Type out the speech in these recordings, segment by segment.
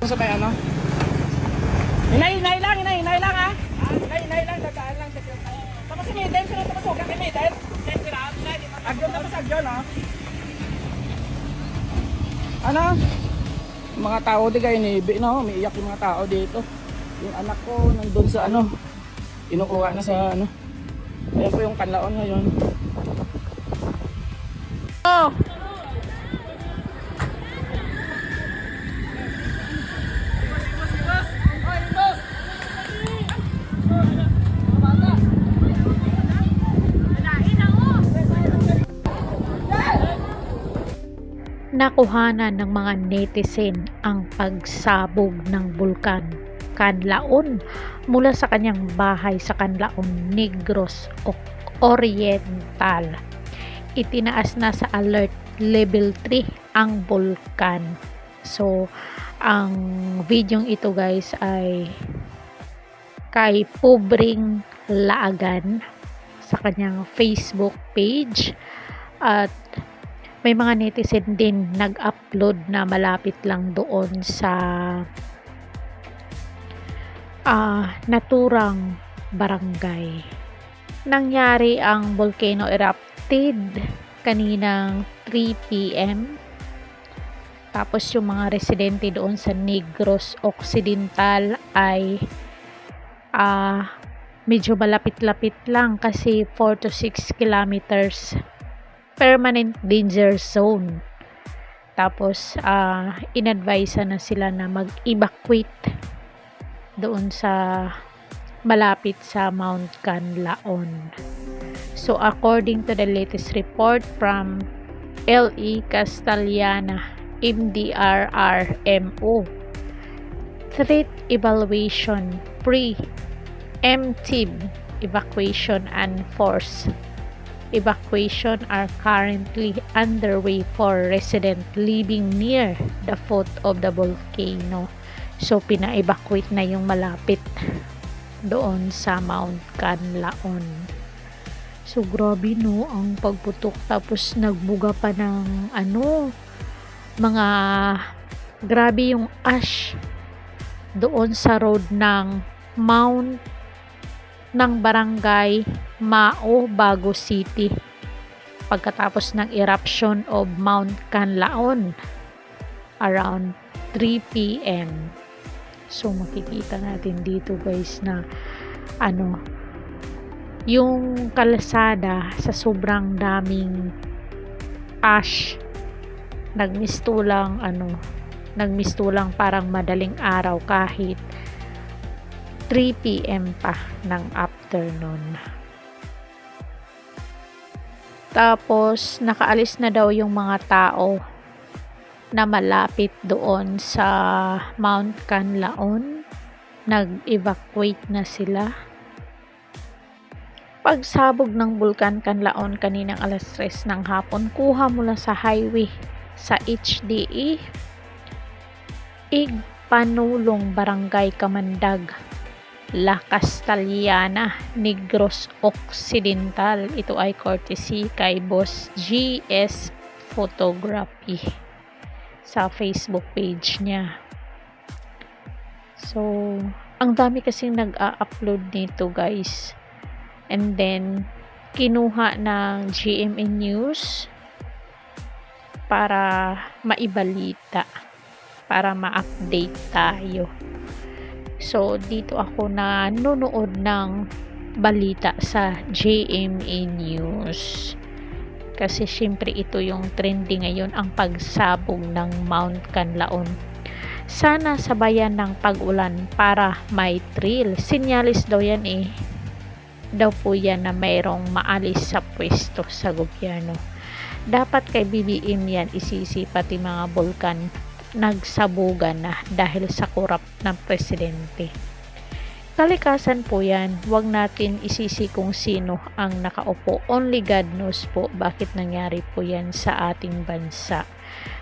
Sa may ano? Hinay-hinay lang ha? Hinay-hinay lang, dadaan lang. Tapos may den, sino tapos huwag kami may den? Agyon tapos agyon ha? Ano? Mga tao di kayo nibi, no? Umiiyak yung mga tao dito. Yung anak ko nandun sa ano, inukuha na sa ano. Ayan po yung kanlaon ngayon. Oh! Nakuhanan ng mga netizen ang pagsabog ng bulkan Canlaon mula sa kanyang bahay sa Canlaon, Negros Oriental. Itinaas na sa alert level 3 ang bulkan. So, ang videong ito guys ay kay Pubring Laagan sa kanyang Facebook page, at may mga netizen din nag-upload na malapit lang doon sa naturang barangay. Nangyari ang volcano erupted kaninang 3 PM. Tapos yung mga residente doon sa Negros Occidental ay medyo malapit-lapit lang kasi 4 to 6 kilometers permanent danger zone. Tapos in-advise na sila na mag-evacuate doon sa malapit sa Mount Canlaon. So according to the latest report from LE Castellana MDRRMO, threat evaluation, preemptive evacuation and force evacuation are currently underway for residents living near the foot of the volcano. So pina-evacuate na yung malapit doon sa Mount Canlaon. So grabe no ang pagputok, tapos nagbuga pa ng mga grabe yung ash doon sa road ng Mount ng barangay Mao, Bago City pagkatapos ng eruption of Mount Canlaon around 3 PM. So makikita natin dito guys na yung kalsada sa sobrang daming ash nagmistulang parang madaling araw kahit 3 PM pa ng afternoon. Tapos nakaalis na daw yung mga tao na malapit doon sa Mount Canlaon. Nag-evacuate na sila. Pagsabog ng Bulkan Canlaon kaninang alas 3 ng hapon, kuha mula sa highway sa HDE Igpanulong, Barangay Kamandag, La Castellana, Negros Occidental. Ito ay courtesy kay Boss GS Photography sa Facebook page niya. So, ang dami kasing nag-a-upload nito guys. And then, kinuha ng GMA News para maibalita, para ma-update tayo. So, dito ako nanonood ng balita sa GMA News. Kasi syempre ito yung trending ngayon, ang pagsabog ng Mount Canlaon. Sana sabayan ng pag-ulan para may thrill. Sinyalis daw yan daw po yan na mayroong maalis sa pwesto sa gobyerno. Dapat kay BBM yan isisi, pati mga bulkan nagsabugan na dahil sa korap ng presidente. Kalikasan po yan, wag natin isisi kung sino ang nakaupo. Only God knows po bakit nangyari po yan sa ating bansa.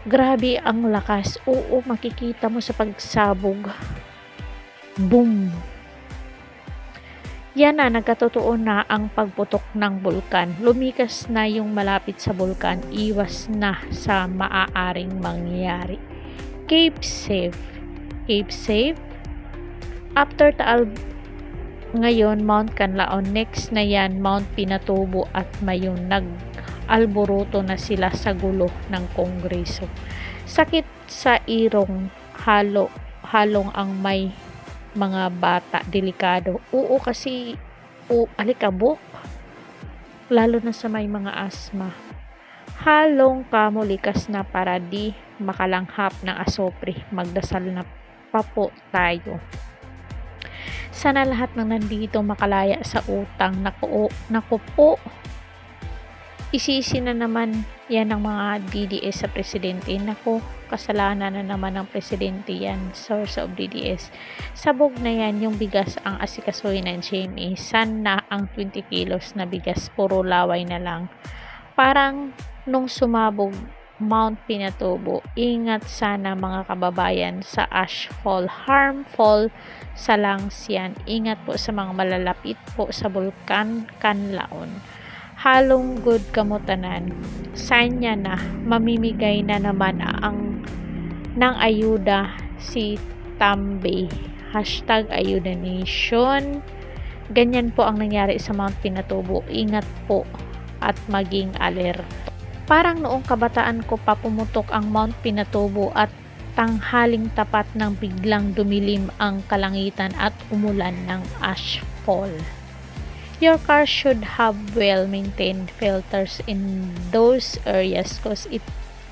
Grabe ang lakas. Oo, makikita mo sa pagsabog. Boom! Yan na, nagkatotoo na ang pagputok ng bulkan. Lumikas na yung malapit sa bulkan. Iwas na sa maaaring mangyari. Keep safe. Keep safe. After Taal ngayon, Mount Canlaon. Next na yan, Mount Pinatubo at Mayon. Nag-alboroto na sila sa gulo ng Kongreso. Sakit sa irong, halong ang may mga bata, delikado. Oo, kasi alikabok. Lalo na sa may mga asma. Halong kamo likas na para di makalanghap ng asopre. Magdasal na pa po tayo. Sana lahat ng nandito makalaya sa utang. Naku po, isisi na naman yan ng mga DDS sa presidente. Naku, kasalanan na naman ng presidente yan, source of DDS. Sabog na yan yung bigas ang asikasuhin ng GMA. Sana ang 20 kilos na bigas, puro laway na lang. Parang nung sumabog Mount Pinatubo, ingat sana mga kababayan sa ashfall, harmful sa lungs yan. Ingat po sa mga malalapit po sa Bulkan Canlaon. Halong good kamutanan. Sign niya na mamimigay na naman ng ayuda si Tambay. #ayuda nation. Ganyan po ang nangyari sa Mount Pinatubo. Ingat po at maging alert. Parang noong kabataan ko pa pumutok ang Mount Pinatubo at tanghaling tapat ng biglang dumilim ang kalangitan at umulan ng ashfall. Your car should have well-maintained filters in those areas because it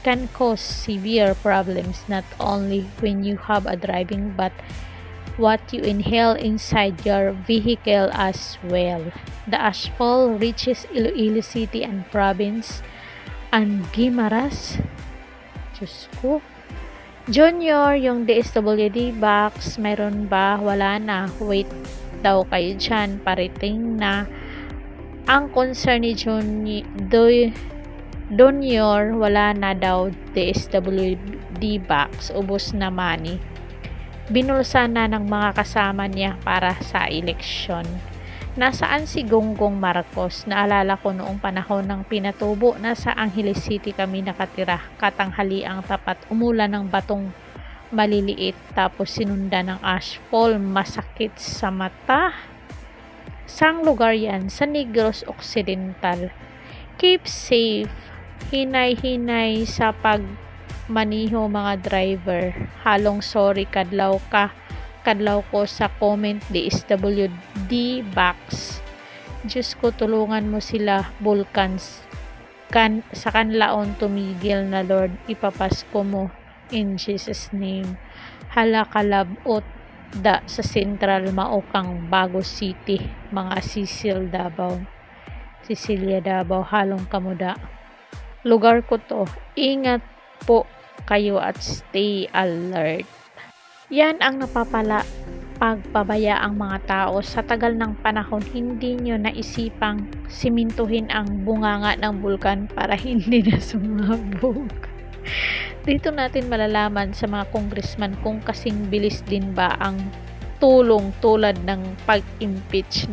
can cause severe problems not only when you have a driving but what you inhale inside your vehicle as well. The ashfall reaches Iloilo City and province and Guimaras. Diyos ko. Junior, yung DSWD box, mayroon ba? Wala na. Wait daw kayo dyan. Parating na. Ang concern ni Junior, wala na daw DSWD box. Ubos na money. Binulsa na ng mga kasama niya para sa eleksyon. Nasaan si Gonggong Marcos? Naalala ko noong panahon ng Pinatubo, nasa Angeles City kami nakatira. Katanghali ang tapat, umulan ng batong maliliit, tapos sinunda ng ashfall. Masakit sa mata. Saang lugar yan? Sa Negros Occidental. Keep safe. Hinay-hinay sa pagmaniho mga driver. Halong sorry kadlaw ko sa comment DSWD box. Diyos ko, tulungan mo sila Bulkans sa Canlaon tumigil na Lord, ipapasko mo in Jesus name. Halakalabot da sa Central Maokang Bago City, mga Cecilia Davao, halong kamuda. Lugar ko to. Ingat po kayo at stay alert. Yan ang pagpabaya ang mga tao. Sa tagal ng panahon, hindi nyo naisipang simintuhin ang bunganga ng bulkan para hindi na sumabog. Dito natin malalaman sa mga congressman kung kasing bilis din ba ang tulong tulad ng pag-impeach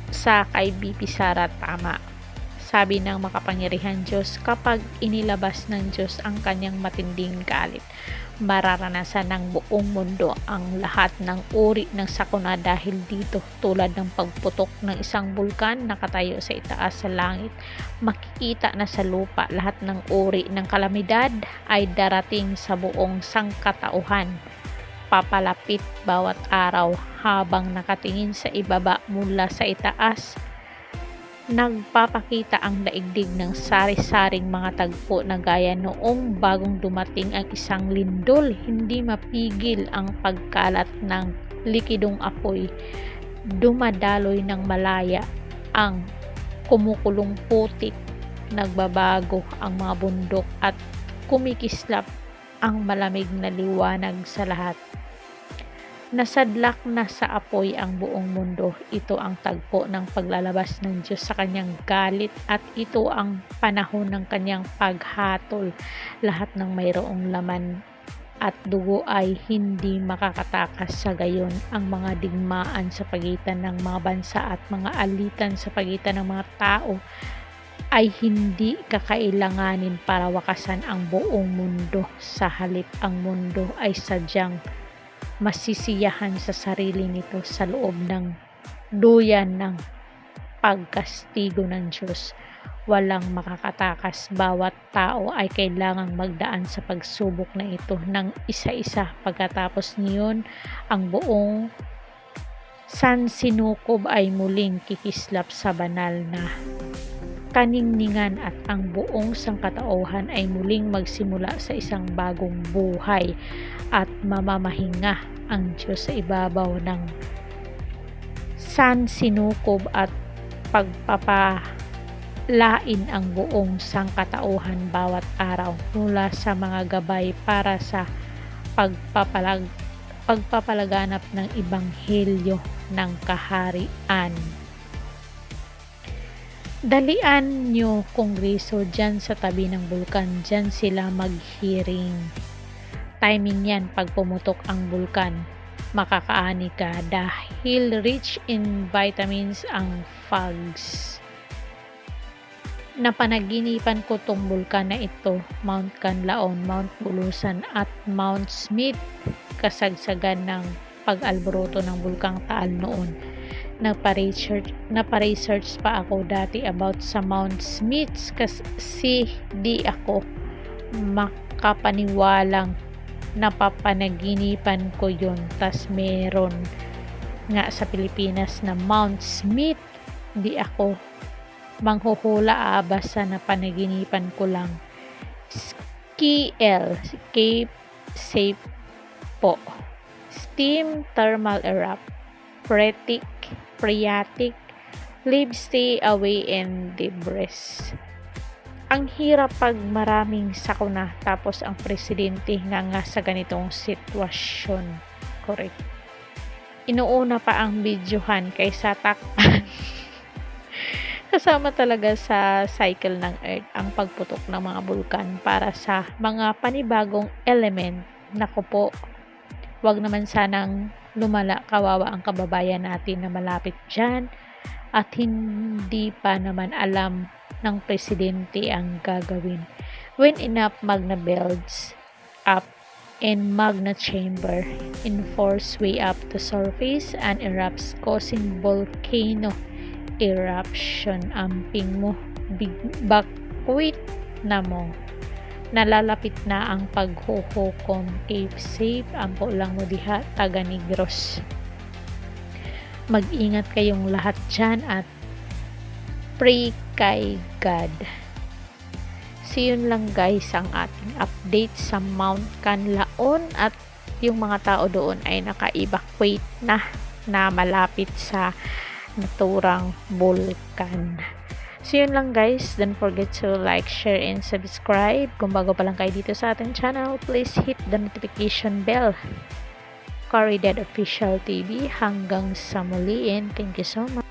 sa kay BP Sara. Tama. Sabi ng makapangyarihan Diyos, kapag inilabas ng Diyos ang kanyang matinding galit, mararanasan ng buong mundo ang lahat ng uri ng sakuna dahil dito, tulad ng pagputok ng isang bulkan nakatayo sa itaas sa langit. Makikita na sa lupa, lahat ng uri ng kalamidad ay darating sa buong sangkatauhan. Papalapit bawat araw habang nakatingin sa ibaba mula sa itaas. Nagpapakita ang daigdig ng sari-saring mga tagpo na gaya noong bagong dumating ang isang lindol. Hindi mapigil ang pagkalat ng likidong apoy. Dumadaloy ng malaya ang kumukulong putik. Nagbabago ang mga bundok at kumikislap ang malamig na liwanag sa lahat. Nasadlak na sa apoy ang buong mundo. Ito ang tagpo ng paglalabas ng Diyos sa kanyang galit at ito ang panahon ng kanyang paghatol. Lahat ng mayroong laman at dugo ay hindi makakatakas. Sa gayon, ang mga digmaan sa pagitan ng mga bansa at mga alitan sa pagitan ng mga tao ay hindi kakailanganin para wakasan ang buong mundo. Sa halip, ang mundo ay sadyang masisiyahan sa sarili nito sa loob ng duyan ng pagkastigo ng Diyos. Walang makakatakas. Bawat tao ay kailangang magdaan sa pagsubok na ito ng isa-isa. Pagkatapos niyon, ang buong sansinukob ay muling kikislap sa banal na kaningningan at ang buong sangkatauhan ay muling magsimula sa isang bagong buhay at mamamahinga ang Diyos sa ibabaw ng sansinukob at pagpapalain ang buong sangkatauhan bawat araw mula sa mga gabay para sa pagpapalaganap ng ebanghelyo ng kaharian. Dalian nyo kongreso dyan sa tabi ng bulkan, dyan sila mag-hearing. Timing yan pag pumutok ang bulkan, makakaani ka dahil rich in vitamins ang fogs. Napanaginipan ko tong bulkan na ito, Mount Canlaon, Mount Bulusan at Mount Smith, kasagsagan ng pag-alboroto ng bulkang Taal noon. Napa-research pa ako dati about sa Mount Smith kasi di ako makapaniwalang napapanaginipan ko yun. Tas meron nga sa Pilipinas na Mount Smith, di ako manghuhula basta napanaginipan ko lang. Cape Safe po. Steam thermal erupt. Phreatic, live stay away and debris. Ang hirap pag maraming sakuna tapos ang presidente nga sa ganitong sitwasyon. Correct. Inuuna pa ang videohan kaysa takpan. Kasama talaga sa cycle ng Earth ang pagputok ng mga bulkan para sa mga panibagong element. Naku po, wag naman sanang lumala, kawawa ang kababayan natin na malapit dyan at hindi pa naman alam ng presidente ang gagawin. When enough magna builds up in magna chamber in force way up to surface and erupts causing volcano eruption, amping mo, bakwit na mo. Nalalapit na ang paghuhukom. Cape Safe, ampo lang mo diha, taga Negros. Mag-ingat kayong lahat dyan at pray kay God. So yun lang guys ang ating update sa Mount Canlaon at yung mga tao doon ay naka-evacuate na malapit sa naturang bulkan. So yun lang guys, don't forget to like, share, and subscribe. Kung bago pa lang kayo dito sa ating channel, please hit the notification bell. Caridad Official TV. Hanggang sa muli and thank you so much.